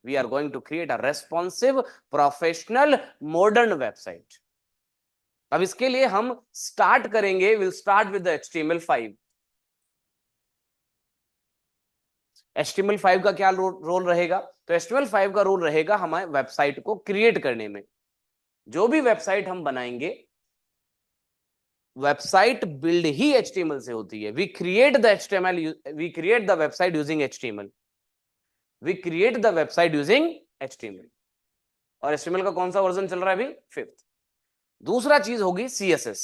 We are going to create a responsive professional modern website. अब इसके लिए हम स्टार्ट करेंगे, will start with the HTML5। HTML5 का क्या रोल रहेगा? तो HTML5 का रोल रहेगा हमारे वेबसाइट को क्रिएट करने में। जो भी वेबसाइट हम बनाएंगे, वेबसाइट बिल्ड ही HTML से होती है। We create the HTML, we create the website using HTML, we create the website using HTML। और HTML का कौन सा वर्जन चल रहा है अभी? 5th। दूसरा चीज होगी CSS।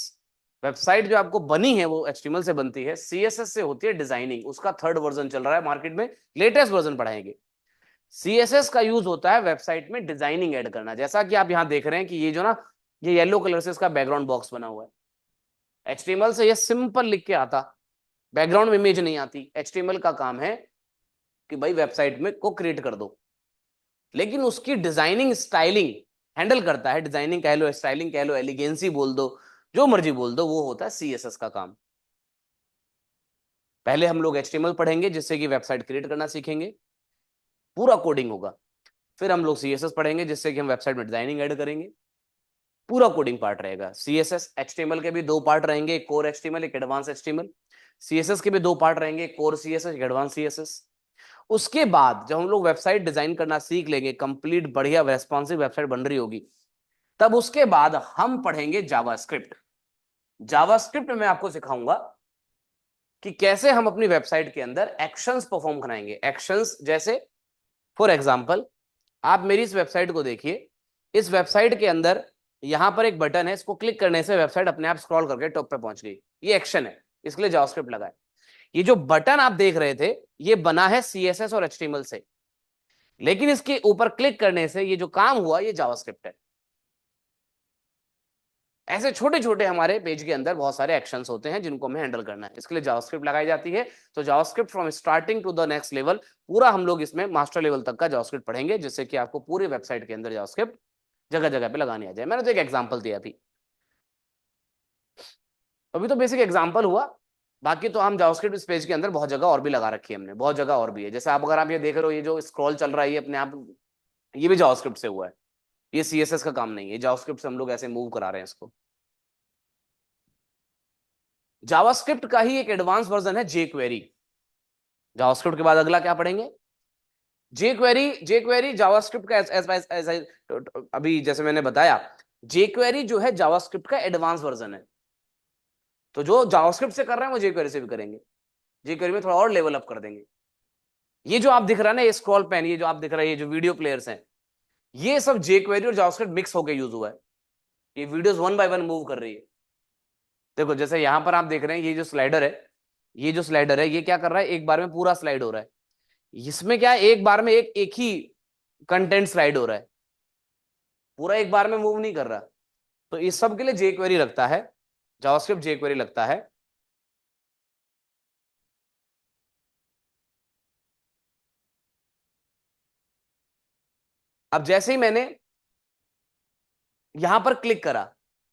वेबसाइट जो आपको बनी है वो HTML से बनती है, CSS से होती है डिजाइनिंग, उसका 3rd वर्जन चल रहा है मार्केट में, लेटेस्ट वर्जन पढ़ाएंगे। CSS का यूज होता है वेबसाइट में डिजाइनिंग ऐड करना, जैसा कि आप यहां देख रहे हैं कि ये जो ना, ये येलो कलर से इसका बैकग्राउंड बॉक्स बना हुआ है। HTML से ये सिंपल लिख के आता, बैकग्राउंड इमेज नहीं आती। HTML का काम है कि भाई वेबसाइट में को क्रिएट कर दो, लेकिन उसकी डिजाइनिंग स्टाइलिंग हैंडल करता है। डिजाइनिंग कह लो, स्टाइलिंग कह लो, एलिगेंसी बोल दो, जो मर्जी बोल दो, वो होता है CSS का काम। पहले हम लोग HTML पढ़ेंगे जिससे कि वेबसाइट क्रिएट करना सीखेंगे, पूरा कोडिंग होगा। फिर हम लोग CSS पढ़ेंगे जिससे कि हम वेबसाइट में डिजाइनिंग ऐड करेंगे, पूरा कोडिंग पार्ट रहेगा। CSS HTML के भी 2 पार्ट रहेंगे, एक कोर HTML, एक एडवांस HTML। CSS के भी 2 पार्ट रहेंगे, कोर CSS, एक एडवांस CSS। उसके बाद जब हम लोग वेबसाइट डिजाइन करना सीख लेंगे, कंप्लीट बढ़िया रेस्पॉन्सिव वेबसाइट बन रही होगी, तब उसके बाद हम पढ़ेंगे जावास्क्रिप्ट। जावास्क्रिप्ट में आपको सिखाऊंगा कि कैसे हम अपनी वेबसाइट के अंदर एक्शंस परफॉर्म कराएंगे। एक्शंस जैसे फॉर एग्जांपल, आप मेरी इस वेबसाइट को देखिए। इस वेबसाइट के अंदर यहां पर एक बटन है, इसको क्लिक करने से वेबसाइट अपने आप स्क्रॉल करके टॉप पे पहुंच गई। ये एक्शन है, इसके लिए जावास्क्रिप्ट लगा है। ये जो बटन आप देख रहे थे, ये बना है CSS और HTML से, लेकिन इसके ऊपर क्लिक करने से ये जो काम हुआ, ये जावास्क्रिप्ट है। ऐसे छोटे छोटे हमारे पेज के अंदर बहुत सारे एक्शंस होते हैं जिनको हमें हैंडल करना है, इसके लिए जावास्क्रिप्ट लगाई जाती है। तो JavaScript from starting to the next level, पूरा हम लोग इसमें मास्टर लेवल तक का जावास्क्रिप्ट पढ़ेंगे, जिससे कि आपको पूरी वेबसाइट के अंदर जावास्क्रिप्ट जगह जगह पे लगानी आ जाए। मैंने तो एक एग्जांपल दिया अभी, अभी तो बेसिक एग्जांपल हुआ। बाकी तो हम जावास्क्रिप्ट इस पेज के अंदर बहुत जगह और भी लगा रखी है हमने, बहुत जगह और भी है। जैसे आप अगर आप ये देख रहे हो, ये जो स्क्रॉल चल रहा है, ये अपने आप, ये भी जावास्क्रिप्ट से हुआ है। ये CSS का काम नहीं है, जावास्क्रिप्ट से हम लोग ऐसे मूव करा रहे हैं इसको। जावास्क्रिप्ट का ही एक एडवांस वर्जन है jQuery। जावास्क्रिप्ट के बाद अगला क्या पढ़ेंगे? jQuery। jQuery जावास्क्रिप्ट का अभी जैसे मैंने बताया, jQuery जो है जावास्क्रिप्ट का एडवांस वर्जन है। तो जो जावास्क्रिप्ट से कर रहे हैं वो jQuery से भी करेंगे, jQuery में थोड़ा और लेवल अप कर देंगे। ये जो आप दिख रहा है ना, ये स्क्रॉल पैन, ये जो आप दिख रहा है, ये जो वीडियो प्लेयर्स हैं, ये सब jQuery और जावास्क्रिप्ट मिक्स होकर यूज हुआ है। ये वीडियोस 1 बाय 1 मूव कर रही है। देखो जैसे यहां पर आप देख रहे हैं, ये जो स्लाइडर है, ये जो स्लाइडर है, ये क्या कर रहा है, एक बार में पूरा स्लाइड हो रहा है। इसमें क्या है, एक बार में एक ही कंटेंट स्लाइड हो रहा है, पूरा एक बार में मूव नहीं कर रहा। तो इस सब के लिए jQuery लगता है, जावास्क्रिप्ट jQuery लगता है। अब जैसे ही मैंने यहां पर क्लिक करा,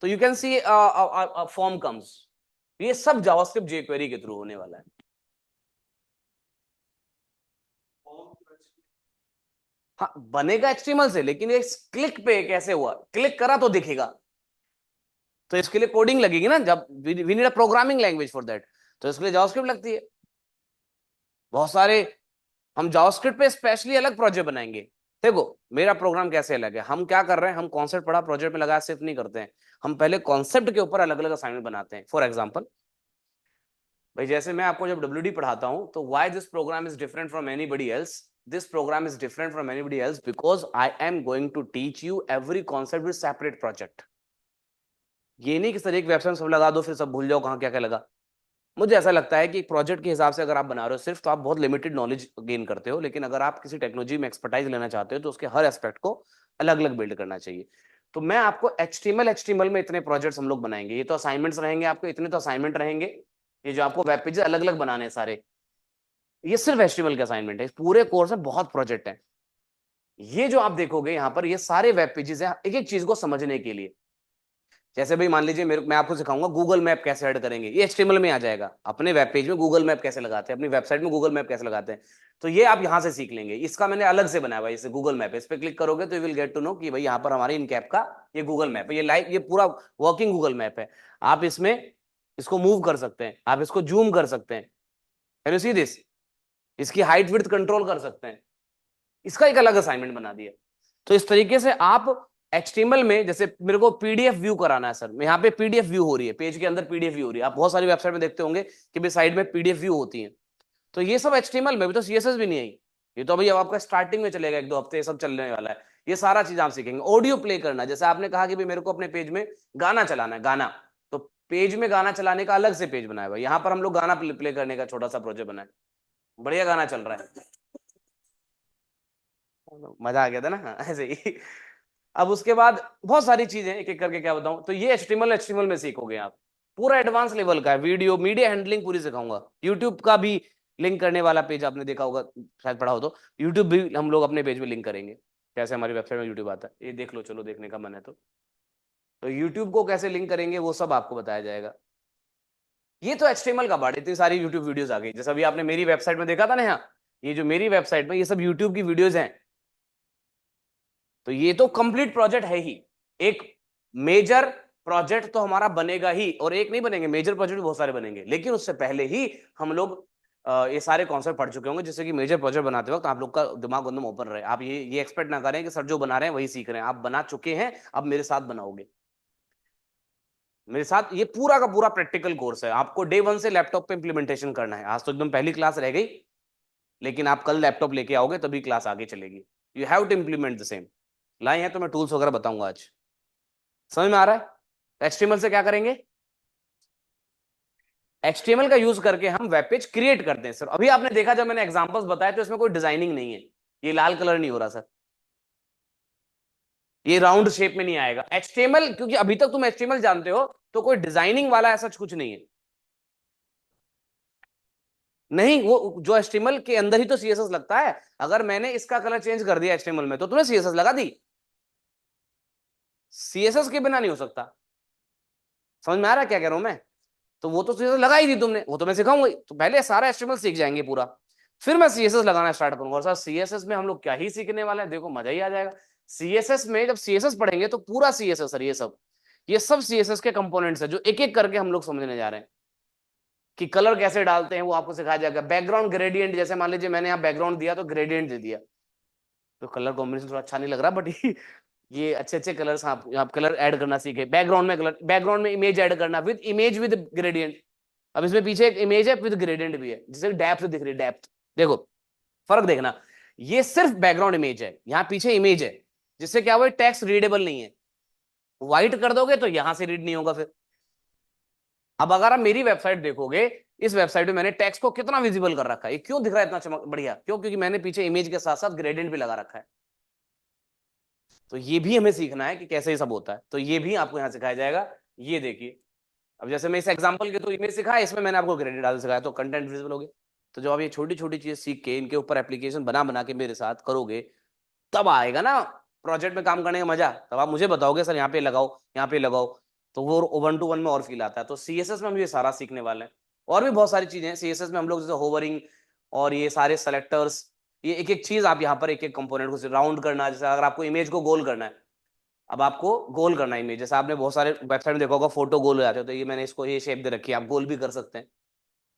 तो you can see form comes. ये सब जावास्क्रिप्ट jQuery के थ्रू होने वाला है। हाँ, बनेगा HTML से, लेकिन ये क्लिक पे कैसे हुआ, क्लिक करा तो दिखेगा। तो इसके लिए कोडिंग लगेगी ना, जब we need a programming language for that, तो इसके लिए जावास्क्रिप्ट लगती है। बहुत सारे हम जावास्क्रिप्ट पे स्पेशली अलग प्रोजेक्ट बनाएंगे। देखो मेरा प्रोग्राम कैसे अलग है, हम क्या कर रहे हैं, हम कॉन्सेप्ट पढ़ा प्रोजेक्ट में लगाया सिर्फ नहीं करते हैं, हम पहले कॉन्सेप्ट के ऊपर अलग अलग असाइनमेंट बनाते हैं। फॉर एग्जाम्पल, भाई जैसे मैं आपको जब WD पढ़ाता हूं, तो why this program is different from anybody else, this program is different from anybody else because I am going to teach you every concept with separate project. ये नहीं कि सर एक वेबसाइट सब लगा दो फिर सब भूल जाओ कहां क्या क्या लगा। मुझे ऐसा लगता है कि प्रोजेक्ट के हिसाब से अगर आप बना रहे हो सिर्फ, तो आप बहुत लिमिटेड नॉलेज गेन करते हो, लेकिन अगर आप किसी टेक्नोलॉजी में एक्सपर्टाइज लेना चाहते हो, तो उसके हर एस्पेक्ट को अलग अलग बिल्ड करना चाहिए। तो मैं आपको HTML में इतने प्रोजेक्ट्स हम लोग बनाएंगे, ये तो असाइनमेंट्स रहेंगे आपके, इतने तो असाइनमेंट रहेंगे। ये जो आपको वेब पेजेस अलग अलग बनाने हैं सारे, ये सिर्फ HTML के असाइनमेंट है। पूरे कोर्स में बहुत प्रोजेक्ट है। ये जो आप देखोगे यहाँ पर, ये सारे वेब पेजेस हैं एक एक चीज को समझने के लिए। जैसे भाई मान लीजिए मैं आपको सिखाऊंगा गूगल मैप कैसे ऐड करेंगे, ये एचटीएमएल में आ जाएगा। अपने वेब पेज में गूगल मैप कैसे लगाते हैं, अपनी वेबसाइट में गूगल मैप कैसे लगाते हैं, तो ये आप यहाँ से सीख लेंगे। इसका मैंने अलग से बनाया हुआ है, जैसे गूगल मैप है, इस पे क्लिक करोगे तो you will get to know कि भाई यहाँ पर हमारे इन कैप का ये गूगल मैप है, ये लाइव, ये पूरा वर्किंग गूगल मैप है। आप इसमें इसको मूव कर सकते हैं, आप इसको जूम कर सकते हैं, कैन यू सी दिस, इसकी हाइट विड्थ कंट्रोल कर सकते हैं। इसका एक अलग असाइनमेंट बना दिया। तो इस तरीके से आप एचटीएमएल में, जैसे मेरे को पीडीएफ व्यू कराना है सर, यहाँ पे पीडीएफ व्यू हो रही है, पेज के अंदर पीडीएफ व्यू हो रही है। आप बहुत सारी वेबसाइट में देखते होंगे कि भाई साइड में पीडीएफ व्यू होती है। तो ये सब एचटीएमएल में, भी तो सीएसएस भी नहीं आई, ये तो अभी अब आपका स्टार्टिंग में चलेगा, 1-2 हफ्ते सब चलने वाला है। ये सारा चीज आप सीखेंगे। ऑडियो प्ले करना, जैसे आपने कहा कि भाई मेरे को अपने पेज में गाना चलाना है, गाना, तो पेज में गाना चलाने का अलग से पेज बनाया हुआ है। यहाँ पर हम लोग गाना प्ले करने का छोटा सा प्रोजेक्ट बनाए, बढ़िया गाना चल रहा है, मजा आ गया था ना। हाँ, ऐसे ही। अब उसके बाद बहुत सारी चीजें एक एक करके क्या बताऊं, तो ये एचटीएमएल में सीखोगे आप, पूरा एडवांस लेवल का है। वीडियो मीडिया हैंडलिंग पूरी सिखाऊंगा। यूट्यूब का भी लिंक करने वाला पेज आपने देखा होगा, शायद पढ़ा हो तो, यूट्यूब भी हम लोग अपने पेज में लिंक करेंगे। कैसे हमारी वेबसाइट में यूट्यूब आता है, ये देख लो, चलो देखने का मन है तो यूट्यूब को कैसे लिंक करेंगे वो सब आपको बताया जाएगा। ये तो एचटीएमएल का पार्ट, इतनी सारी यूट्यूब वीडियोस आ गई, जैसे अभी आपने मेरी वेबसाइट में देखा था ना, यहाँ ये जो मेरी वेबसाइट में ये सब यूट्यूब की वीडियोज हैं। तो ये तो कंप्लीट प्रोजेक्ट है ही, एक मेजर प्रोजेक्ट तो हमारा बनेगा ही, और एक नहीं बनेंगे, मेजर प्रोजेक्ट बहुत सारे बनेंगे, लेकिन उससे पहले ही हम लोग ये सारे कॉन्सेप्ट पढ़ चुके होंगे, जिससे कि मेजर प्रोजेक्ट बनाते वक्त आप लोग का दिमाग एकदम ओपन रहे। आप ये एक्सपेक्ट ना करें कि सर जो बना रहे हैं वही सीख रहे हैं, आप बना चुके हैं, अब मेरे साथ बनाओगे। मेरे साथ ये पूरा का पूरा प्रैक्टिकल कोर्स है, आपको डे 1 से लैपटॉप पे इंप्लीमेंटेशन करना है। आज तो एकदम पहली क्लास रह गई, लेकिन आप कल लैपटॉप लेके आओगे तभी क्लास आगे चलेगी। You have to implement the same. लाए हैं तो मैं टूल्स वगैरह बताऊंगा आज। समझ में आ रहा है? एचटीएमएल से क्या करेंगे, एचटीएमएल का यूज करके हम वेब पेज क्रिएट करते हैं सर। अभी आपने देखा जब मैंने एग्जांपल्स बताए तो इसमें कोई डिजाइनिंग नहीं है, ये लाल कलर नहीं हो रहा सर, ये राउंड शेप में नहीं आएगा एचटीएमएल, क्योंकि अभी तक तुम एचटीएमएल जानते हो, तो कोई डिजाइनिंग वाला ऐसा कुछ नहीं है। नहीं, वो जो एचटीएमएल के अंदर ही तो सीएसएस लगता है। अगर मैंने इसका कलर चेंज कर दिया एचटीएमएल में तो तुमने सीएसएस लगा दी, सीएसएस के बिना नहीं हो सकता। समझ में आ रहा है क्या कह रहा हूं मैं? तो वो तो सीएसएस लगा ही दी तुमने, वो तो मैं सिखाऊंगा ही। तो पहले सारा एचटीएमएल सीख जाएंगे पूरा, फिर मैं सीएसएस लगाना स्टार्ट करूंगा। और सर सीएसएस में हम लोग क्या ही सीखने वाले हैं, देखो मजा ही आ जाएगा। सीएसएस में जब सीएसएस पढ़ेंगे तो पूरा सीएसएस सर, ये सब सीएसएस के कंपोनेंट्स है जो एक एक करके हम लोग समझने जा रहे हैं कि कलर कैसे डालते हैं, वो आपको सिखाया जाएगा। बैकग्राउंड ग्रेडियंट, जैसे मान लीजिए मैंने यहाँ बैकग्राउंड दिया तो ग्रेडियंट दे दिया, तो कलर कॉम्बिनेशन थोड़ा अच्छा नहीं लग रहा, बट ये अच्छे अच्छे कलर्स आप कलर ऐड करना सीखे। बैकग्राउंड में कलर, बैकग्राउंड में इमेज ऐड करना विद इमेज विद ग्रेडियंट। अब इसमें पीछे एक इमेज है विद ग्रेडियंट भी है, जिसे डेप्थ दिख रही है, डेप्थ देखो, फर्क देखना। ये सिर्फ बैकग्राउंड इमेज है, यहाँ पीछे इमेज है, जिससे क्या हुआ, टेक्स्ट रीडेबल नहीं है। व्हाइट कर दोगे तो यहां से रीड नहीं होगा फिर। अब अगर आप मेरी वेबसाइट देखोगे, इस वेबसाइट में मैंने टेक्स्ट को कितना विजिबल कर रखा है, ये क्यों दिख रहा है इतना चमक बढ़िया, क्यों? क्योंकि मैंने पीछे इमेज के साथ साथ ग्रेडियंट भी लगा रखा है। तो ये भी हमें सीखना है कि कैसे ये सब होता है, तो ये भी आपको यहाँ सिखाया जाएगा। ये देखिए, अब जैसे मैं इस एग्जांपल के तो इमेज सिखाया, इसमें मैंने आपको ग्रेडियंट डाल सिखाया, तो कंटेंट विजिबल हो गया। तो जब आप ये छोटी छोटी चीजें सीख के इनके ऊपर एप्लीकेशन बना बना के मेरे साथ करोगे, तब आएगा ना प्रोजेक्ट में काम करने का मजा। तब आप मुझे बताओगे सर यहाँ पे लगाओ, यहाँ पे लगाओ, तो वो 1-to-1 में और फील आता है। तो सीएसएस में हम ये सारा सीखने वाले हैं। और भी बहुत सारी चीजें हैं सीएसएस में हम लोग, जैसे होवरिंग और ये सारे सेलेक्टर्स, ये एक एक चीज आप यहाँ पर एक एक कंपोनेंट को राउंड करना। जैसे अगर आपको इमेज को गोल करना है, अब आपको गोल करना है इमेज, जैसे आपने बहुत सारे वेबसाइट में देखा होगा फोटो गोल हो जाते हो, तो ये मैंने इसको ये शेप दे रखी है, आप गोल भी कर सकते हैं।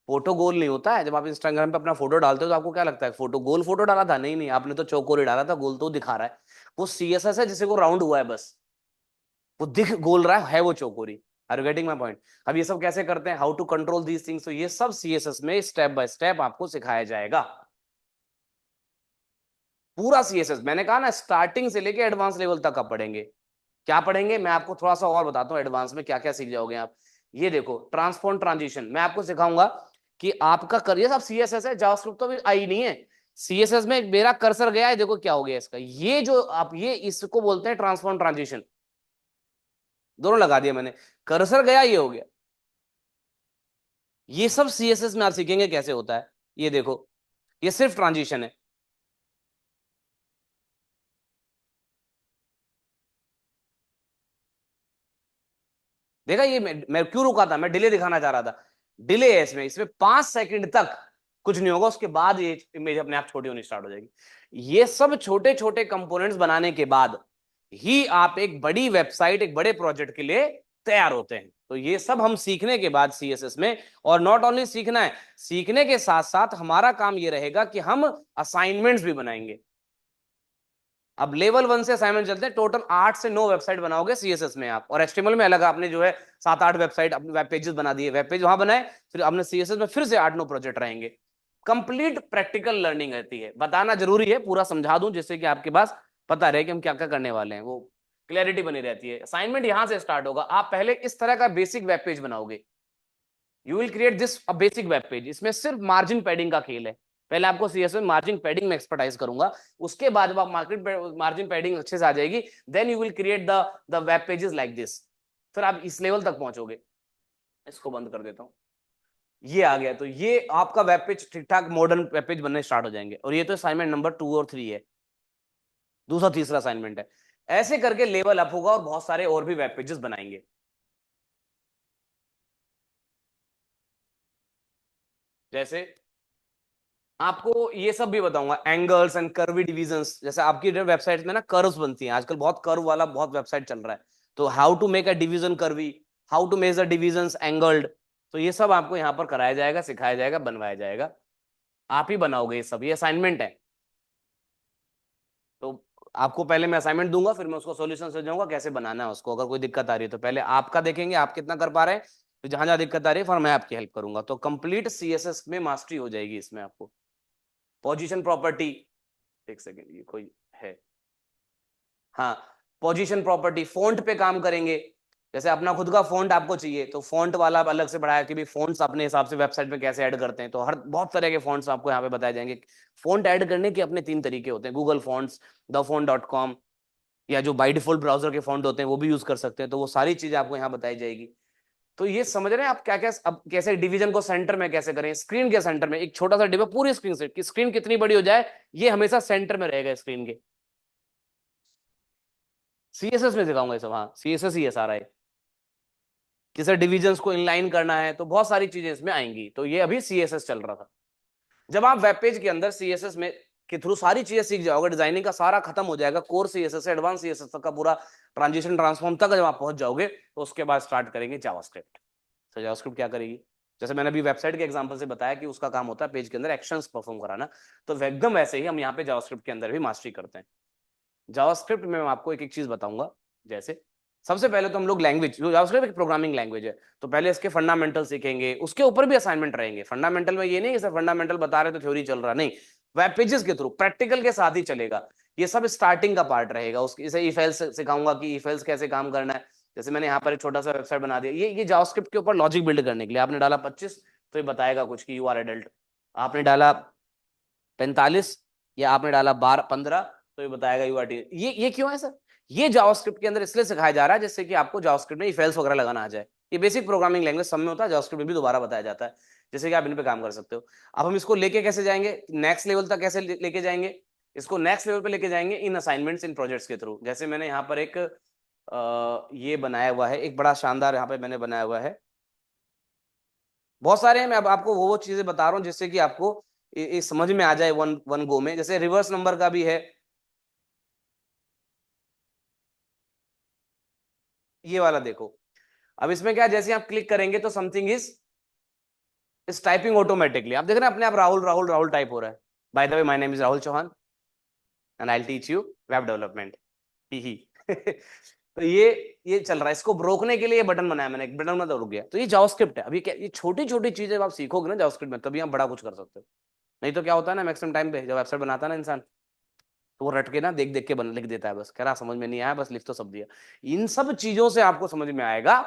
फोटो गोल नहीं होता है। जब आप इंस्टाग्राम पे अपना फोटो डालते हो तो आपको क्या लगता है फोटो गोल फोटो डाला था? नहीं नहीं, आपने तो चौकोर ही डाला था, गोल तो दिखा रहा है। वो सीएसएस है जिसे को राउंड हुआ है बस, वो दिख गोल रहा है वो चौकोरी। Are you getting my point? अब ये सब कैसे करते हैं, how to control these things, तो ये सब सीएसएस में स्टेप बाय स्टेप आपको सिखाया जाएगा। पूरा सीएसएस, मैंने कहा ना, स्टार्टिंग से लेके एडवांस लेवल तक आप पढ़ेंगे। क्या पढ़ेंगे मैं आपको थोड़ा सा और बताता हूँ, एडवांस में क्या क्या सीख जाओगे आप। ये देखो, ट्रांसफॉर्म ट्रांजिशन मैं आपको सिखाऊंगा कि आपका करियर, अब सीएसएस है, जावास्क्रिप्ट तो अभी आई नहीं है। सीएसएस में मेरा कर्सर गया है, देखो क्या हो गया इसका, ये जो आप ये इसको बोलते हैं ट्रांसफॉर्म ट्रांजिशन। दोनों लगा दिया मैंने, कर्सर गया, ये हो गया। ये सब सीएसएस में आप सीखेंगे कैसे होता है। ये देखो, ये सिर्फ ट्रांजिशन है। देखा, ये मैं क्यों रुका था, मैं डिले दिखाना चाह रहा था। डिले है इसमें, इसमें 5 सेकंड तक कुछ नहीं होगा, उसके बाद ये इमेज अपने आप छोटी होनी स्टार्ट हो जाएगी। ये सब छोटे छोटे कंपोनेंट्स बनाने के बाद ही आप एक बड़ी वेबसाइट, एक बड़े प्रोजेक्ट के लिए तैयार होते हैं। तो ये सब हम सीखने के बाद सीएसएस में, और नॉट ओनली सीखना है, सीखने के साथ साथ हमारा काम ये रहेगा कि हम असाइनमेंट्स भी बनाएंगे। अब लेवल 1 से असाइनमेंट चलते हैं, टोटल 8 से 9 वेबसाइट बनाओगे सीएसएस में आप, और एचटीएमएल में अलग आपने जो है 7-8 वेबसाइट अपने वेब पेजेस बना दिए, वेब पेज वहां बनाए, फिर अपने सीएसएस में फिर से 8-9 प्रोजेक्ट रहेंगे। कंप्लीट प्रैक्टिकल लर्निंग रहती है, बताना जरूरी है, पूरा समझा दूं जिससे कि आपके पास पता रहे कि हम क्या क्या करने वाले हैं, वो क्लैरिटी बनी रहती है। असाइनमेंट यहां से स्टार्ट होगा, आप पहले इस तरह का बेसिक वेब पेज बनाओगे। You will create this a basic web page, इसमें सिर्फ मार्जिन पैडिंग का खेल है। पहले आपको सीएस में मार्जिन पैडिंग में एक्सपर्टाइज करूंगा, उसके बाद जब आप मार्जिन पैडिंग अच्छे से आ जाएगी, then you will create the web pages like this. फिर आप इस लेवल तक पहुंचोगे। इसको बंद कर देता हूं, ये आ गया, तो ये आपका वेब पेज ठीक ठाक मॉडर्न वेब पेज बनने स्टार्ट हो जाएंगे। और ये तो असाइनमेंट नंबर 2 और 3 है, दूसरा तीसरा असाइनमेंट है। ऐसे करके लेवल अप होगा और बहुत सारे और भी वेब पेजेस बनाएंगे। जैसे आपको ये सब भी बताऊंगा, एंगल्स एंड कर्वी डिविजन्स, जैसे आपकी वेबसाइट में ना कर्व्स बनती हैं आजकल, बहुत कर्व वाला बहुत वेबसाइट चल रहा है, तो how to make a division curvy, how to measure divisions angled, तो ये सब आपको यहाँ पर कराया जाएगा, सिखाया जाएगा, बनवाया जाएगा। आप ही बनाओगे ये सब, ये असाइनमेंट है। तो आपको पहले मैं असाइनमेंट दूंगा, फिर मैं उसको सॉल्यूशन से जाऊंगा कैसे बनाना है उसको। अगर कोई दिक्कत आ रही है तो पहले आपका देखेंगे आप कितना कर पा रहे हैं, फिर जहां जहां दिक्कत आ रही है फिर मैं आपकी हेल्प करूंगा। तो कंप्लीट सीएसएस में मास्टरी हो जाएगी इसमें आपको। पोजीशन प्रॉपर्टी, एक सेकेंड, ये कोई है, हाँ, पोजीशन प्रॉपर्टी, फोंट पे काम करेंगे। जैसे अपना खुद का फोंट आपको चाहिए, तो फोंट वाला आप अलग से बढ़ाया कि भाई फोंट्स अपने हिसाब से वेबसाइट पे कैसे ऐड करते हैं, तो हर बहुत तरह के फोंट्स आपको यहाँ पे बताए जाएंगे। फोंट ऐड करने के अपने 3 तरीके होते हैं, गूगल फॉन्ट्स, द या जो बाई डिफॉल्ट ब्राउजर के फॉन्ट होते हैं वो भी यूज कर सकते हैं। तो वो सारी चीजें आपको यहाँ बताई जाएगी। तो ये समझ रहे हैं आप क्या क्या, अब कैसे डिवीजन को सेंटर में कैसे करें, स्क्रीन के सेंटर में एक छोटा सा डिब्बा, पूरी स्क्रीन से, कि स्क्रीन कितनी बड़ी हो जाए, ये हमेशा सेंटर में रहेगा स्क्रीन के। सीएसएस में सिखाऊंगा ये सब, हाँ सीएसएस ही है सारा है। किसे डिविजन्स को इनलाइन करना है, तो बहुत सारी चीजें इसमें आएंगी। तो ये अभी सीएसएस चल रहा था। जब आप वेब पेज के अंदर सीएसएस में के थ्रू सारी चीजें सीख जाओगे, डिजाइनिंग का सारा खत्म हो जाएगा, कोर सीएसएस से एडवांस सीएसएस तक का पूरा ट्रांजिशन ट्रांसफॉर्म तक जब आप पहुंच जाओगे, तो उसके बाद स्टार्ट करेंगे जावास्क्रिप्ट। तो जावास्क्रिप्ट क्या करेगी, जैसे मैंने अभी वेबसाइट के एग्जांपल से बताया कि उसका काम होता है पेज के अंदर एक्शंस परफॉर्म कराना, तो एकदम वैसे ही हम यहाँ पे जावास्क्रिप्ट के अंदर भी मास्टरी करते हैं। जावास्क्रिप्ट में मैं आपको एक एक चीज बताऊंगा। जैसे सबसे पहले तो हम लोग लैंग्वेज, जो जावास्क्रिप्ट एक प्रोग्रामिंग लैंग्वेज है, तो पहले इसके फंडामेंटल सीखेंगे, उसके ऊपर भी असाइनमेंट रहेंगे। फंडामेंटल में ये नहीं कि सिर्फ फंडामेंटल बता रहे तो थ्योरी चल रहा, नहीं, वेब पेजेस के थ्रू प्रैक्टिकल के साथ ही चलेगा। ये सब स्टार्टिंग का पार्ट रहेगा, उसकी इसे इफ एल्स सिखाऊंगा कि इफ एल्स कैसे काम करना है। जैसे मैंने यहाँ पर एक छोटा सा वेबसाइट बना दिया, ये जावास्क्रिप्ट के ऊपर लॉजिक बिल्ड करने के लिए आपने डाला 25, तो ये बताएगा कुछ कि यू आर एडल्ट। आपने डाला 45 या आपने डाला 12-15, तो ये बताएगा यू आर टी। ये क्यों है सर, ये जावास्क्रिप्ट के अंदर इसलिए सिखाया जा रहा है जिससे कि आपको जावास्क्रिप्ट में इफ एल्स वगैरह लगाना आ जाए। ये बेसिक प्रोग्रामिंग लैंग्वेज सब में होता है, जावास्क्रिप्ट में भी दोबारा बताया जाता है, जैसे कि आप इन पे काम कर सकते हो। अब हम इसको लेके कैसे जाएंगे नेक्स्ट लेवल तक, कैसे लेके जाएंगे इसको नेक्स्ट लेवल पे, लेके जाएंगे इन असाइनमेंट्स, इन प्रोजेक्ट्स के थ्रू। जैसे मैंने यहाँ पर एक ये बनाया हुआ है, एक बड़ा शानदार यहाँ पे मैंने बनाया हुआ है, बहुत सारे हैं, मैं अब आपको वो चीजें बता रहा हूँ जिससे कि आपको ये समझ में आ जाए वन वन गो में। जैसे रिवर्स नंबर का भी है, ये वाला देखो। अब इसमें क्या है, जैसे आप क्लिक करेंगे तो समथिंग इज टाइपिंग ऑटोमेटिकली, आप देख रहे हैं अपने आप राहुल राहुल राहुल टाइप हो रहा है। By the way my name is Rahul Chauhan and I will teach you web development, ही तो ये चल रहा है, इसको रोकने के लिए बटन बनाया मैंने, एक बटन में तो रुक गया। तो ये जावास्क्रिप्ट है। अभी क्या, ये छोटी छोटी चीजें आप सीखोगे ना जावास्क्रिप्ट में, तभी आप बड़ा कुछ कर सकते हो। नहीं तो क्या होता है ना, मैक्सिमम टाइम पे जब वेबसाइट बनाता है ना इंसान, तो वो रट के ना देख देख के बन लिख देता है, बस कह रहा समझ में नहीं आया, बस लिख तो सब दिया। इन सब चीजों से आपको समझ में आएगा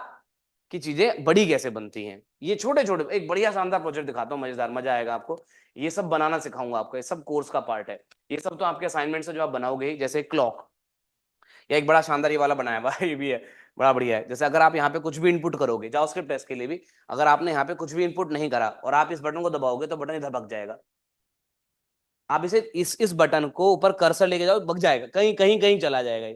कि चीजें बड़ी कैसे बनती हैं। ये छोटे छोटे, एक बढ़िया शानदार प्रोजेक्ट दिखाता हूँ, मजेदार, मजा आएगा आपको। ये सब बनाना सिखाऊंगा आपको, ये सब कोर्स का पार्ट है। ये सब तो आपके असाइनमेंट से जो आप बनाओगे, जैसे क्लॉक, या एक बड़ा शानदार ये वाला बनाया हुआ है, ये भी है, बड़ा बढ़िया है। जैसे अगर आप यहाँ पे कुछ भी इनपुट करोगे जावास्क्रिप्ट टेस्ट के लिए भी, अगर आपने यहाँ पे कुछ भी इनपुट नहीं करा और आप इस बटन को दबाओगे, तो बटन इधर भग जाएगा। आप इसे इस बटन को ऊपर कर्सर लेके जाओ, भग जाएगा, कहीं कहीं कहीं चला जाएगा,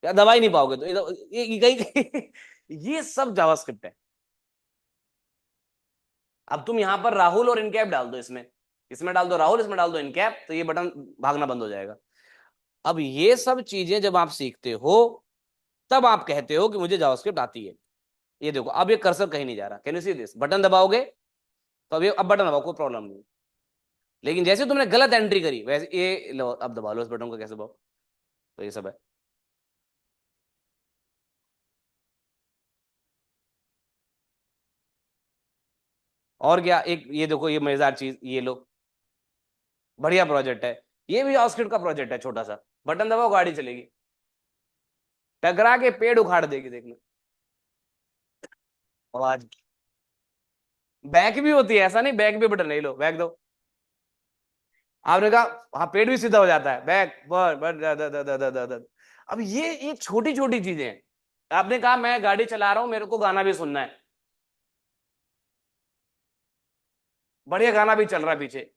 या दबा ही नहीं पाओगे, तो ये कहीं ये सब जावास्क्रिप्ट है। अब तुम यहां पर राहुल और इनकैप डाल दो, इसमें इसमें डाल दो राहुल, इसमें डाल दो इनकैप, तो ये बटन भागना बंद हो जाएगा। अब ये सब चीजें जब आप सीखते हो तब आप कहते हो कि मुझे जावास्क्रिप्ट आती है। ये देखो अब ये कर्सर कहीं नहीं जा रहा, can you see this, button दबाओगे तो अब बटन दबाओ कोई प्रॉब्लम नहीं। लेकिन जैसे तुमने गलत एंट्री करी वैसे ये लो, अब दबा लो इस बटन को, कैसे दबाओ, तो ये सब है। और क्या, एक ये देखो ये मजेदार चीज, ये लो, बढ़िया प्रोजेक्ट है, ये भी जावास्क्रिप्ट का प्रोजेक्ट है छोटा सा, बटन दबाओ गाड़ी चलेगी, टकरा के पेड़ उखाड़ देगी, देखना आवाज। बैक भी होती है, ऐसा नहीं, बैक भी बटन नहीं, लो बैक दो, आपने कहा हाँ पेड़ भी सीधा हो जाता है, बैक बर। अब ये छोटी छोटी चीजें हैं। आपने कहा मैं गाड़ी चला रहा हूं, मेरे को गाना भी सुनना है, बढ़िया गाना भी चल रहा है पीछे,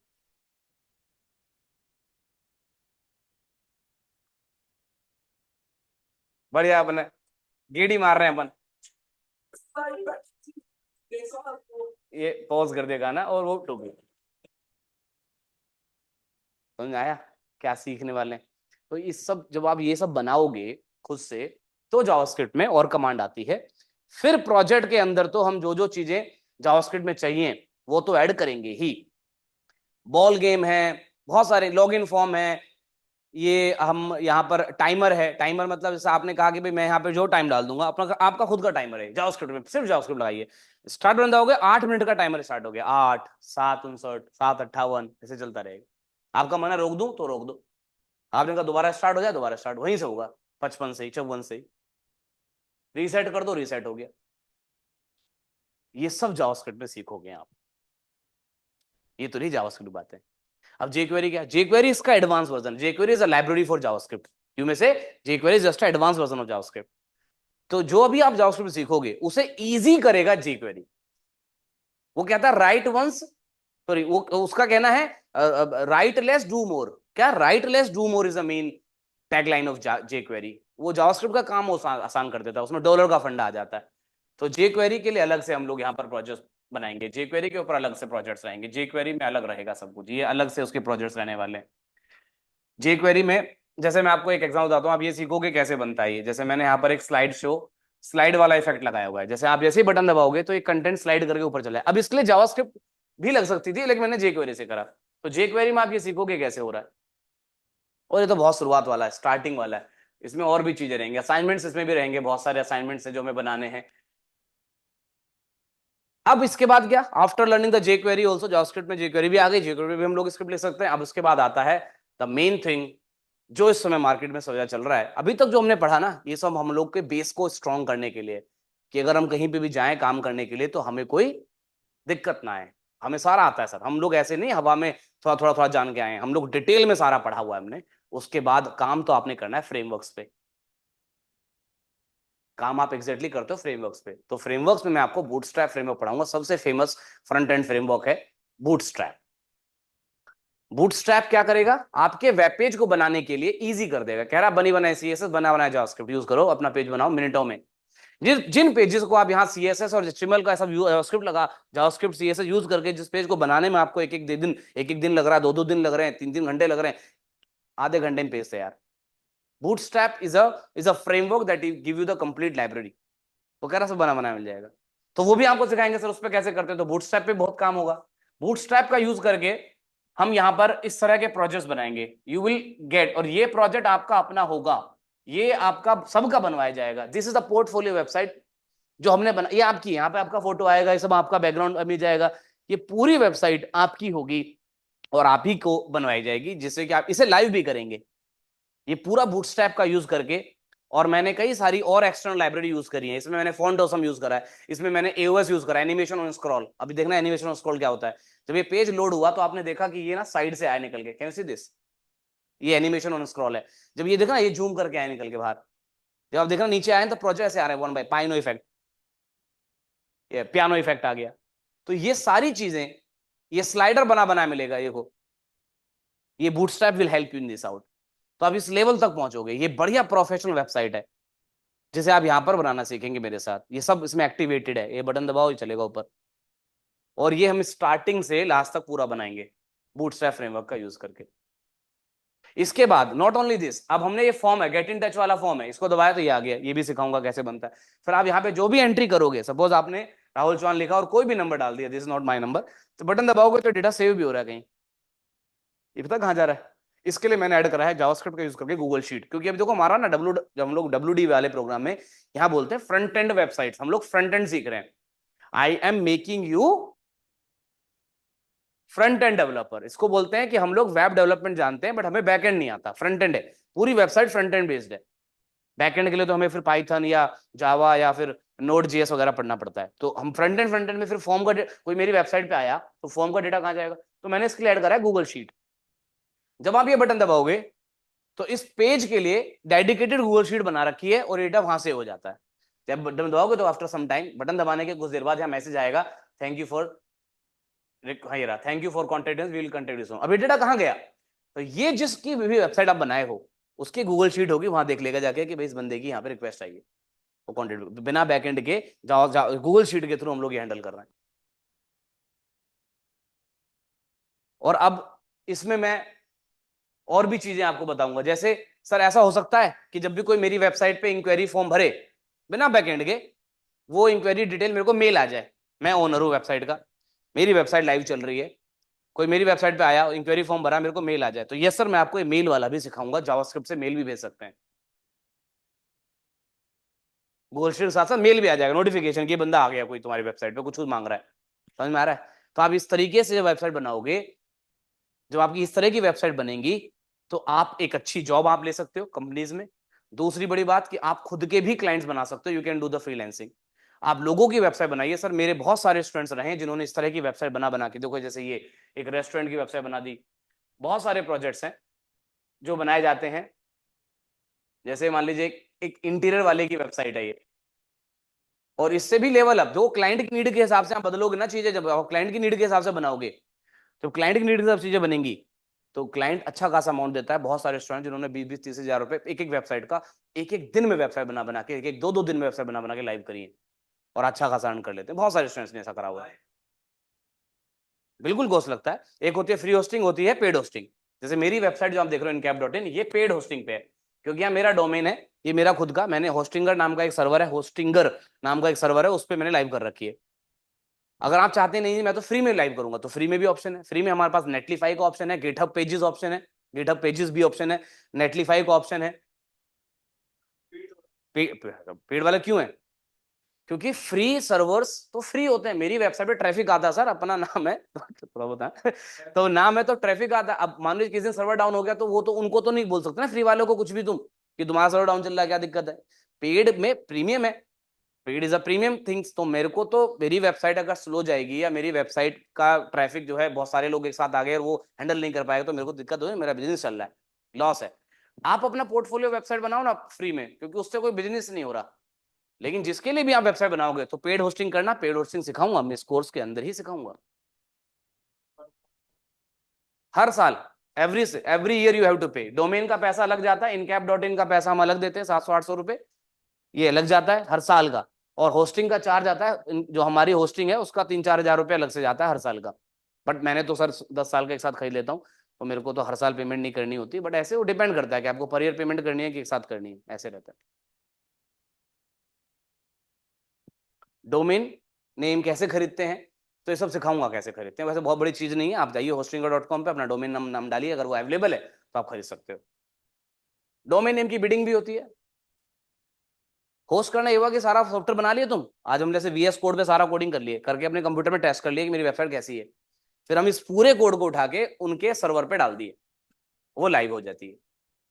बढ़िया अपन गेड़ी मार रहे हैं अपन, ये पॉज कर दिया गाना और वो टोपी। समझ आया क्या सीखने वाले हैं? तो इस सब जब आप ये सब बनाओगे खुद से, तो जावास्क्रिप्ट में और कमांड आती है। फिर प्रोजेक्ट के अंदर तो हम जो जो चीजें जावास्क्रिप्ट में चाहिए वो तो ऐड करेंगे ही। बॉल गेम है, बहुत सारे लॉगिन फॉर्म है, ये हम यहाँ पर टाइमर है, टाइमर मतलब जैसे आपने कहा कि भाई मैं यहाँ पे जो टाइम डाल दूंगा अपना, आपका खुद का टाइमर है जावास्क्रिप्ट में, सिर्फ जावास्क्रिप्ट लगाइए, स्टार्ट बंदा हो गया, 8 मिनट का टाइमर स्टार्ट हो गया, 8, 7, 59, 7, 58 ऐसे चलता रहेगा। आपका मन है रोक दूं तो रोक दो, आपने कहा दोबारा स्टार्ट हो जाए दोबारा स्टार्ट वहीं से होगा, 55 से ही, 54 से ही, रीसेट कर दो रीसेट हो गया। ये सब जावास्क्रिप्ट में सीखोगे आप, ये तो नहीं जावास्क्रिप्ट बात है। अब jQuery क्या, jQuery इसका advance version, jQuery is a library for JavaScript, you में से jQuery is just advance version of JavaScript. तो जो अभी आप जावास्क्रिप्ट सीखोगे उसे इजी करेगा jQuery। वो कहता है राइट वंस, सॉरी वो उसका कहना है राइट लेस डू मोर, क्या right less do more is the main tagline of jQuery। वो जावास्क्रिप्ट का काम आसान कर देता है, उसमें डॉलर का फंडा आ जाता है। तो jQuery के लिए अलग से हम लोग यहाँ पर प्रोजेक्ट बनाएंगे, jQuery के ऊपर अलग से प्रोजेक्ट्स रहेंगे, jQuery में अलग रहेगा सब कुछ, ये अलग से उसके प्रोजेक्ट्स रहने वाले हैं। jQuery में जैसे मैं आपको एक एग्जांपल बताता हूँ, आप ये सीखोगे कैसे बनता है ये, जैसे मैंने यहाँ पर एक स्लाइड शो, स्लाइड वाला इफेक्ट लगाया हुआ है, जैसे आप जैसे ही बटन दबाओगे तो एक कंटेंट स्लाइड करके ऊपर चला है। अब इसके लिए जावास्क्रिप्ट भी लग सकती थी लेकिन मैंने jQuery से करा। तो jQuery में आप ये सीखोगे कैसे हो रहा है, और ये तो बहुत शुरुआत वाला है, स्टार्टिंग वाला है, इसमें और भी चीजें रहेंगी, असाइनमेंट्स इसमें भी रहेंगे, बहुत सारे असाइनमेंट्स है जो हमें बनाने हैं। अब इसके बाद क्या, after learning the jQuery also, JavaScript में jQuery भी आ गई, jQuery में भी हम लोग स्क्रिप्ट लिख सकते हैं। अब उसके बाद आता है द मेन थिंग जो इस समय मार्केट में सबसे चल रहा है। अभी तक जो हमने पढ़ा ना ये सब हम लोग के बेस को स्ट्रॉन्ग करने के लिए, कि अगर हम कहीं पे भी जाएं काम करने के लिए तो हमें कोई दिक्कत ना आए। हमें सारा आता है सर, हम लोग ऐसे नहीं हवा में थोड़ा थोड़ा थोड़ा जान के आए हैं, हम लोग डिटेल में सारा पढ़ा हुआ है हमने। उसके बाद काम तो आपने करना है फ्रेमवर्क्स पे, काम आप एग्जैक्टली करते हो फ्रेमवर्क्स पे। तो फ्रेमवर्क्स में मैं आपको बूटस्ट्रैप फ्रेमवर्क पढ़ाऊंगा, सबसे फेमस फ्रंट एंड फ्रेमवर्क है बूटस्ट्रैप। बूटस्ट्रैप क्या करेगा, आपके वेब पेज को बनाने के लिए इजी कर देगा, कह रहा बनी बनाए सीएसएस, बना बनाए जावास्क्रिप्ट यूज करो, अपना पेज बनाओ मिनटों में। जिन पेजेस को आप यहाँ सीएसएस और एचटीएमएल का सब जावास्क्रिप्ट लगा, जावास्क्रिप्ट सीएसएस यूज करके जिस पेज को बनाने में आपको एक एक दिन लग रहा है, दो दो दिन लग रहे हैं, तीन तीन घंटे लग रहे हैं, आधे घंटे में पेज तैयार। Bootstrap is a framework that give you the complete library. वो कह रहा सब बना बनाया मिल जाएगा। तो वो भी आपको सिखाएंगे सर उस पर कैसे करते हैं, तो बूटस्ट्रैप पे बहुत काम होगा। बूटस्ट्रैप का यूज करके हम यहाँ पर इस तरह के प्रोजेक्ट्स बनाएंगे, यू विल गेट, और ये प्रोजेक्ट आपका अपना होगा, ये आपका सबका बनवाया जाएगा। This is the portfolio website जो हमने बना, ये आपकी, यहाँ पे आपका फोटो आएगा, ये सब आपका बैकग्राउंड मिल जाएगा, ये पूरी वेबसाइट आपकी होगी और आप ही को बनवाई जाएगी, जिससे कि आप इसे लाइव भी करेंगे, ये पूरा बूटस्ट्रैप का यूज करके। और मैंने कई सारी और एक्सटर्नल लाइब्रेरी यूज करी है, इसमें मैंने फॉन्ट ऑसम यूज करा है, इसमें मैंने एओएस यूज करा है, एनिमेशन ऑन स्क्रॉल। अभी देखना एनिमेशन ऑन स्क्रॉल क्या होता है। जब ये पेज लोड हुआ तो आपने देखा कि ये ना साइड से आया निकल के, कैन यू सी दिस, ये एनिमेशन ऑन स्क्रॉल है। जब ये देखना ये जूम करके आया निकल के बाहर, जब आप देखना नीचे आए तो प्रोजेक्ट ऐसे आ रहे हैं, वन बाय पाइनो इफेक्ट, ये पियानो इफेक्ट आ गया। तो ये सारी चीजें, ये स्लाइडर बना बना मिलेगा, ये को, ये bootstrap will help you in this out. तो आप इस लेवल तक पहुंचोगे, ये बढ़िया प्रोफेशनल वेबसाइट है। जिसे आप यहाँ पर बनाना सीखेंगे मेरे साथ। ये सब इसमें एक्टिवेटेड है, ये बटन दबाओ ये चलेगा ऊपर। और ये हम स्टार्टिंग से लास्ट तक पूरा बनाएंगे बूटस्ट्रैप फ्रेमवर्क का यूज करके। इसके बाद नॉट ओनली दिस, अब हमने ये फॉर्म है, गेट इन टच वाला फॉर्म है, इसको दबाया तो ये आ गया, ये भी सिखाऊंगा कैसे बनता है। फिर आप यहाँ पे जो भी एंट्री करोगे, सपोज आपने राहुल चौहान लिखा और कोई भी नंबर डाल दिया, this is not my number, तो बटन दबाओगे तो डेटा सेव भी हो रहा है कहीं। ये पता कहाँ जा रहा है? इसके लिए मैंने ऐड करा है जावास्क्रिप्ट का यूज करके गूगल शीट, क्योंकि अभी देखो हमारा ना जब हम लोग WD वाले प्रोग्राम में यहाँ बोलते हैं फ्रंट एंड वेबसाइट, हम लोग फ्रंट एंड सीख रहे हैं। I am making you front end developer, इसको बोलते हैं कि हम लोग वेब डेवलपमेंट जानते हैं बट हमें बैक एंड नहीं आता, फ्रंट एंड है, पूरी वेबसाइट फ्रंट एंड बेस्ड है। बैक एंड के लिए तो हमें फिर पाइथन या जावा या फिर नोड जीएस वगैरह पढ़ना पड़ता है। तो हम फ्रंट एंड में फिर फॉर्म का कोई मेरी वेबसाइट पे आया तो फॉर्म का डेटा कहाँ जाएगा, तो मैंने इसके लिए ऐड करा है गूगल शीट। जब आप ये बटन दबाओगे तो इस पेज के लिए डेडिकेटेड गूगल शीट बना रखी है और डेटा वहां से हो जाता है। जब बटन दबाओगे तो आफ्टर सम टाइम, बटन दबाने के कुछ देर बाद यहाँ मैसेज आएगा, थैंक यू फॉर, हाँ ये रहा, thank you for contact, we will contact you soon. अब ये डेटा कहाँ गया, तो ये जिसकी भी वेबसाइट आप बनाए हो उसकी गूगल शीट होगी, वहां देख लेगा जाके कि भाई इस बंदे की यहाँ पे रिक्वेस्ट आई है, वो कॉन्टेक्ट, बिना बैकएंड के गूगल शीट के थ्रू हम लोग ये हैंडल कर रहे हैं। और अब इसमें मैं और भी चीजें आपको बताऊंगा, जैसे सर ऐसा हो सकता है कि जब भी कोई मेरी वेबसाइट पे इंक्वायरी फॉर्म भरे बिना बैकएंड के, वो इंक्वायरी डिटेल मेरे को मेल आ जाए, मैं ओनर हूँ वेबसाइट का, मेरी वेबसाइट लाइव चल रही है, कोई मेरी वेबसाइट पे आया इंक्वायरी फॉर्म भरा मेरे को मेल आ जाए, तो यस सर मैं आपको मेल वाला भी सिखाऊंगा, जावास्क्रिप्ट से मेल भी भेज सकते हैं, गूगल शीट के साथ साथ मेल भी आ जाएगा नोटिफिकेशन कि बंदा आ गया कोई तुम्हारी वेबसाइट पे कुछ मांग रहा है। समझ में आ रहा है? तो आप इस तरीके से जब वेबसाइट बनाओगे, जब आपकी इस तरह की वेबसाइट बनेगी तो आप एक अच्छी जॉब आप ले सकते हो कंपनीज में। दूसरी बड़ी बात कि आप खुद के भी क्लाइंट्स बना सकते हो, you can do the freelancing. आप लोगों की वेबसाइट बनाइए, सर मेरे बहुत सारे स्टूडेंट्स रहे हैं जिन्होंने इस तरह की वेबसाइट बना बना के, देखो जैसे ये एक रेस्टोरेंट की वेबसाइट बना दी, बहुत सारे प्रोजेक्ट्स हैं जो बनाए जाते हैं। जैसे मान लीजिए एक इंटीरियर वाले की वेबसाइट है ये, और इससे भी लेवल अप, जो क्लाइंट की नीड के हिसाब से आप बदलोगे ना चीजें, जब आप क्लाइंट की नीड के हिसाब से बनाओगे, तो क्लाइंट की नीड के हिसाब से चीजें बनेंगी, तो क्लाइंट अच्छा खासा अमाउंट देता है। बहुत सारे रेस्टोरेंट जिन्होंने 20-30 हजार रुपए एक एक वेबसाइट का, एक एक दिन में वेबसाइट बना बना के, एक एक दो दो दिन में वेबसाइट बना बना के लाइव करी है और अच्छा खासा अर्न कर लेते हैं। बहुत सारे रेस्टोरेंट्स ने ऐसा करा हुआ है। बिल्कुल कॉस्ट लगता है, एक होती है फ्री होस्टिंग, होती है पेड होस्टिंग। जैसे मेरी वेबसाइट जो आप देख रहे हो incap.in, ये पेड होस्टिंग पे है, क्योंकि यहाँ मेरा डोमेन है, ये मेरा खुद का, मैंने होस्टिंगर नाम का एक सर्वर है, होस्टिंगर नाम का एक सर्वर है, उस पर मैंने लाइव कर रखी है। अगर आप चाहते नहीं मैं तो फ्री में लाइव करूंगा, तो फ्री में भी ऑप्शन है, फ्री में हमारे पास नेटलीफाई का ऑप्शन है, गिटहब पेजेस ऑप्शन है, गिटहब पेजेस भी ऑप्शन है, नेटलीफाई का ऑप्शन है। पेड वाला क्यों है? क्योंकि फ्री सर्वर्स तो फ्री होते हैं, मेरी वेबसाइट पे ट्रैफिक आता है सर, अपना नाम है थोड़ा बहुत है तो नाम है तो ट्रैफिक आता है। अब मान लीजिए किसी दिन सर्वर डाउन हो गया तो वो तो उनको तो नहीं बोल सकते ना फ्री वालों को कुछ भी तुम कि तुम्हारा सर्वर डाउन चल रहा है, क्या दिक्कत है? पेड में प्रीमियम है, paid is a premium things. तो मेरे को तो मेरी वेबसाइट अगर स्लो जाएगी या मेरी वेबसाइट का ट्रैफिक जो है बहुत सारे लोग एक साथ आ गए और वो हैंडल नहीं कर पाएगा, तो मेरे को दिक्कत हो रही है, मेरा बिजनेस चल रहा है, लॉस है। आप अपना पोर्टफोलियो वेबसाइट बनाओ ना फ्री में, क्योंकि उससे कोई बिजनेस नहीं हो रहा। लेकिन जिसके लिए भी आप वेबसाइट बनाओगे तो पेड होस्टिंग करना, पेड होस्टिंग सिखाऊंगा मैं, इस कोर्स के अंदर ही सिखाऊंगा। हर साल, every year you have to pay. Domain का पैसा लग जाता है, incap.in का पैसा हम अलग देते हैं, 700-800 रुपए ये लग जाता है हर साल का। और होस्टिंग का चार्ज आता है, जो हमारी होस्टिंग है उसका 3-4 हजार रुपये अलग से जाता है हर साल का। बट मैंने तो सर 10 साल का एक साथ खरीद लेता हूँ, तो मेरे को तो हर साल पेमेंट नहीं करनी होती, बट ऐसे वो डिपेंड करता है कि आपको पर ईयर पेमेंट करनी है कि एक साथ करनी है, ऐसे रहता है। डोमेन नेम कैसे खरीदते हैं, तो ये सब सिखाऊंगा कैसे खरीदते हैं। वैसे बहुत बड़ी चीज नहीं है, आप जाइए hostinger.com पे अपना डोमेन नाम डालिए, अगर वो अवेलेबल है तो आप खरीद सकते हो। डोमेन नेम की बिडिंग भी होती है। होस्ट करना ये हुआ कि सारा सॉफ्टवेयर बना लिया तुम, आज हम जैसे VS कोड पे सारा कोडिंग कर लिए, करके अपने कंप्यूटर में टेस्ट कर लिए कि मेरी वेबसाइट कैसी है, फिर हम इस पूरे कोड को उठा के उनके सर्वर पे डाल दिए, वो लाइव हो जाती है।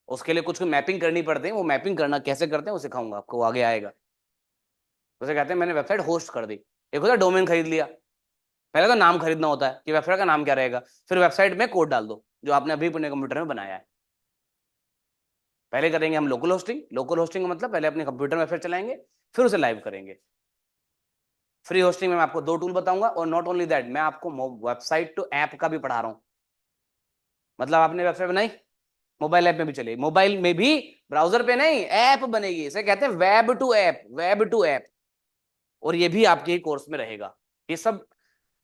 उसके लिए कुछ मैपिंग करनी पड़ती है, वो मैपिंग करना कैसे करते हैं वो सिखाऊंगा आपको, वो आगे आएगा। उसे कहते हैं मैंने वेबसाइट होस्ट कर दी। एक होता है डोमेन खरीद लिया, पहले तो नाम खरीदना होता है कि वेबसाइट का नाम क्या रहेगा, फिर वेबसाइट में कोड डाल दो जो आपने अभी अपने कंप्यूटर में बनाया है। पहले करेंगे हम लोकल होस्टिंग, लोकल होस्टिंग का मतलब पहले अपने कंप्यूटर में वेबसाइट चलाएंगे, फिर उसे लाइव करेंगे। फ्री होस्टिंग में मैं आपको 2 टूल बताऊंगा, और नॉट ओनली दैट, मैं आपको वेबसाइट टू ऐप का भी पढ़ा रहा हूं। मतलब आपने वेबसाइट बनाई, मोबाइल ऐप में भी चलेगी, मोबाइल में भी, ब्राउजर पे नहीं, ऐप बनेगी, इसे कहते हैं web two app, web two app. और ये भी आपके कोर्स में रहेगा। ये सब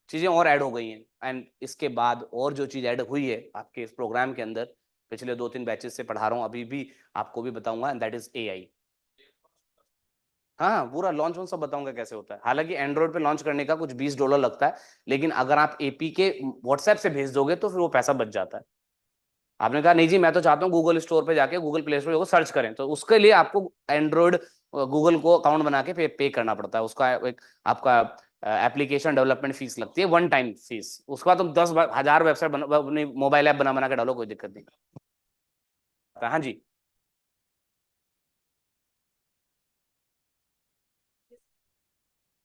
चीजें और ऐड हो गई हैं। एंड इसके बाद और जो चीज ऐड हुई है आपके इस प्रोग्राम के अंदर, पिछले 2-3 बैचेस से पढ़ा रहा हूँ, अभी भी आपको भी बताऊंगा, एंड दैट इज एआई। हाँ, पूरा लॉन्च सब बताऊंगा कैसे होता है। हालांकि एंड्रॉइड पे लॉन्च करने का कुछ $20 लगता है, लेकिन अगर आप एपी के व्हाट्सएप से भेज दोगे तो फिर वो पैसा बच जाता है। आपने कहा नहीं जी मैं तो चाहता हूँ गूगल स्टोर पे जाके, गूगल प्ले स्टोर को सर्च करें, तो उसके लिए आपको एंड्रॉइड गूगल को अकाउंट बना के पे करना पड़ता है। उसका एक आपका एप्लीकेशन डेवलपमेंट फीस लगती है, वन टाइम फीस। उसके बाद तुम 10,000 वेबसाइट अपनी मोबाइल ऐप बना बना के डालो, कोई दिक्कत नहीं। हाँ जी।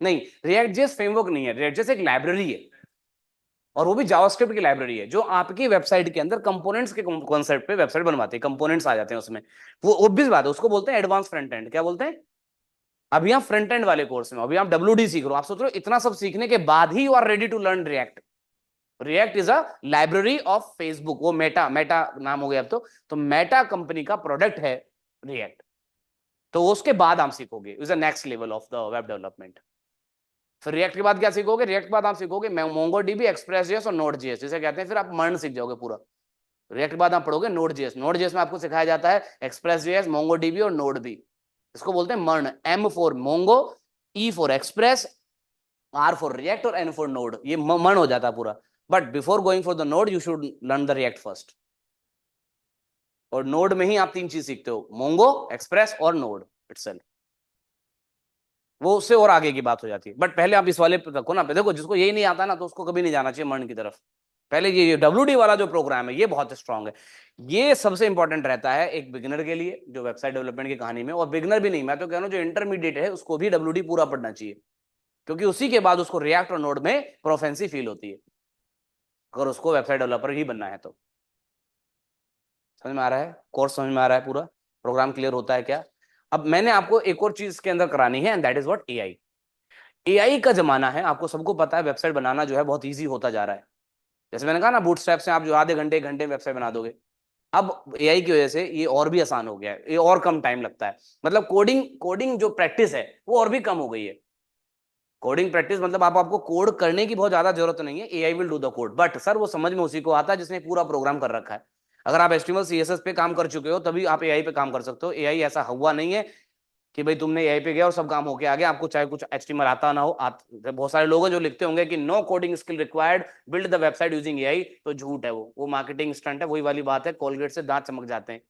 नहीं, रिएक्ट जेएस फ्रेमवर्क नहीं है, रिएक्ट जेएस एक लाइब्रेरी है, और वो भी जावास्क्रिप्ट की लाइब्रेरी है, जो आपकी वेबसाइट के अंदर कंपोनेंट्स के कॉन्सेप्ट पे वेबसाइट बनवाते हैं, कंपोनेंट्स आ जाते हैं उसमें। वो ऑब्वियस बात है, उसको बोलते हैं एडवांस फ्रंट एंड। क्या बोलते हैं? अभी आप फ्रंट एंड वाले कोर्स में, अभी आप डब्ल्यूडी सीख रहे हो, आप सोच रहे हो इतना सब सीखने के बाद ही you are ready to learn React. React is a library of Facebook, वो मेटा, मेटा नाम हो गया अब तो मेटा कंपनी का प्रोडक्ट है रिएक्ट। तो उसके बाद आप सीखोगे, is a next level of the web development. फिर रिएक्ट के बाद क्या सीखोगे? रिएक्ट के बाद आप सीखोगे मोंगो डीबी, एक्सप्रेस जेएस और नोड जेएस, जिसे कहते हैं, फिर आप मर्न सीख जाओगे पूरा। रिएक्ट के बाद आप पढ़ोगे नोड जेएस, नोड जेएस में आपको सिखाया जाता है एक्सप्रेस जेएस, मोंगो डीबी और नोड बी। इसको बोलते हैं MERN, M for Mongo, E for Express, R for React और एन फॉर नोड। ये मर्न हो जाता है पूरा। But before going for the Node you should learn the React first. और नोड में ही आप 3 चीज सीखते हो, मोंगो, एक्सप्रेस और नोड इटसेल्फ। वो उससे और आगे की बात हो जाती है, बट पहले आप इस वाले पे रखो ना। देखो, जिसको यही नहीं आता ना, तो उसको कभी नहीं जाना चाहिए मर्न की तरफ। पहले ये डब्ल्यूडी वाला जो प्रोग्राम है ये बहुत स्ट्रांग है। ये सबसे इंपॉर्टेंट रहता है एक बिगिनर के लिए, जो वेबसाइट डेवलपमेंट की कहानी में, और बिगिनर भी नहीं, मैं तो कह रहा हूँ जो इंटरमीडिएट है उसको भी डब्ल्यूडी पूरा पढ़ना चाहिए, क्योंकि उसी के बाद उसको रिएक्ट और नोड में प्रोफेंसी फील होती है, अगर उसको वेबसाइट डेवलपर ही बनना है तो। समझ में आ रहा है? कोर्स समझ में आ रहा है? पूरा प्रोग्राम क्लियर होता है क्या? अब मैंने आपको एक और चीज के अंदर करानी है, and that is what AI. AI का जमाना है, आपको सबको पता है, वेबसाइट बनाना जो है बहुत ईजी होता जा रहा है। जैसे मैंने कहा ना, बूटस्ट्रैप से आप जो आधे घंटे, 1 घंटे में वेबसाइट बना दोगे। अब एआई की वजह से ये और भी आसान हो गया है, ये और कम टाइम लगता है। मतलब कोडिंग कोडिंग जो प्रैक्टिस है वो और भी कम हो गई है। कोडिंग प्रैक्टिस मतलब आपको कोड करने की बहुत ज्यादा जरूरत नहीं है, AI will do the code. But sir वो समझ में उसी को आता है जिसने पूरा प्रोग्राम कर रखा है। अगर आप एचटीएमएल सीएसएस पे काम कर चुके हो तभी आप एआई पे काम कर सकते हो। एआई ऐसा हुआ नहीं है कि भाई तुमने एआई पे गया और सब काम होके आ गया, आपको चाहे कुछ एचटीएमएल आता ना हो। बहुत सारे लोग हैं जो लिखते होंगे कि no coding skill required, build the website using AI, तो झूठ है। वो मार्केटिंग स्टंट है। वही वाली बात है, कोलगेट से दांत चमक जाते हैं,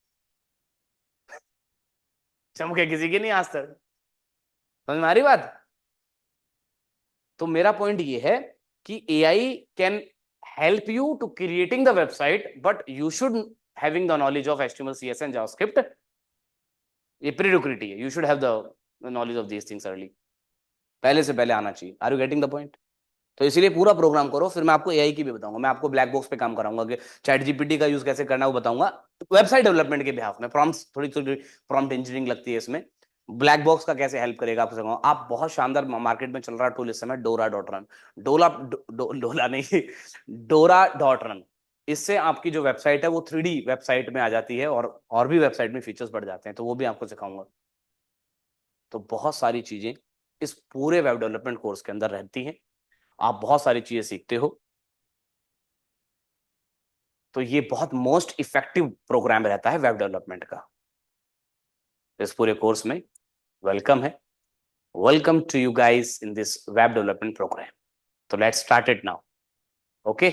चमके किसी के नहीं आज तक। समझ में आ रही बात? तो मेरा पॉइंट ये है कि AI can help you to creating the website, but you should having the knowledge of HTML CSS and JavaScript. ये प्रीरिक्विजिट है, you should have the knowledge of these things early, पहले से पहले आना चाहिए। Are you getting the point? तो इसीलिए पूरा प्रोग्राम करो, फिर मैं आपको एआई की भी बताऊंगा। मैं आपको ब्लैक बॉक्स पे काम कराऊंगा कि चैट जीपीटी का यूज कैसे करना है वो बताऊंगा, वेबसाइट डेवलपमेंट के बिहाफ में। प्रॉम्प्ट्स, थोड़ी थोड़ी प्रॉम्प्ट इंजीनियरिंग लगती है इसमें। ब्लैक बॉक्स का कैसे हेल्प करेगा आपको सिखाऊंगा। आप बहुत शानदार मार्केट में चल रहा टूल इस समय, डोरा डॉट रन। डोला नहीं, डोरा डॉट रन। इससे आपकी जो वेबसाइट है वो 3D वेबसाइट में आ जाती है, और भी वेबसाइट में फीचर्स बढ़ जाते हैं, तो वो भी आपको सिखाऊंगा। तो बहुत सारी चीजें इस पूरे वेब डेवलपमेंट कोर्स के अंदर रहती हैं, आप बहुत सारी चीजें सीखते हो। तो ये बहुत मोस्ट इफेक्टिव प्रोग्राम रहता है वेब डेवलपमेंट का इस पूरे कोर्स में। वेलकम है, welcome to you guys in this web development programme. तो let's start it now. Okay.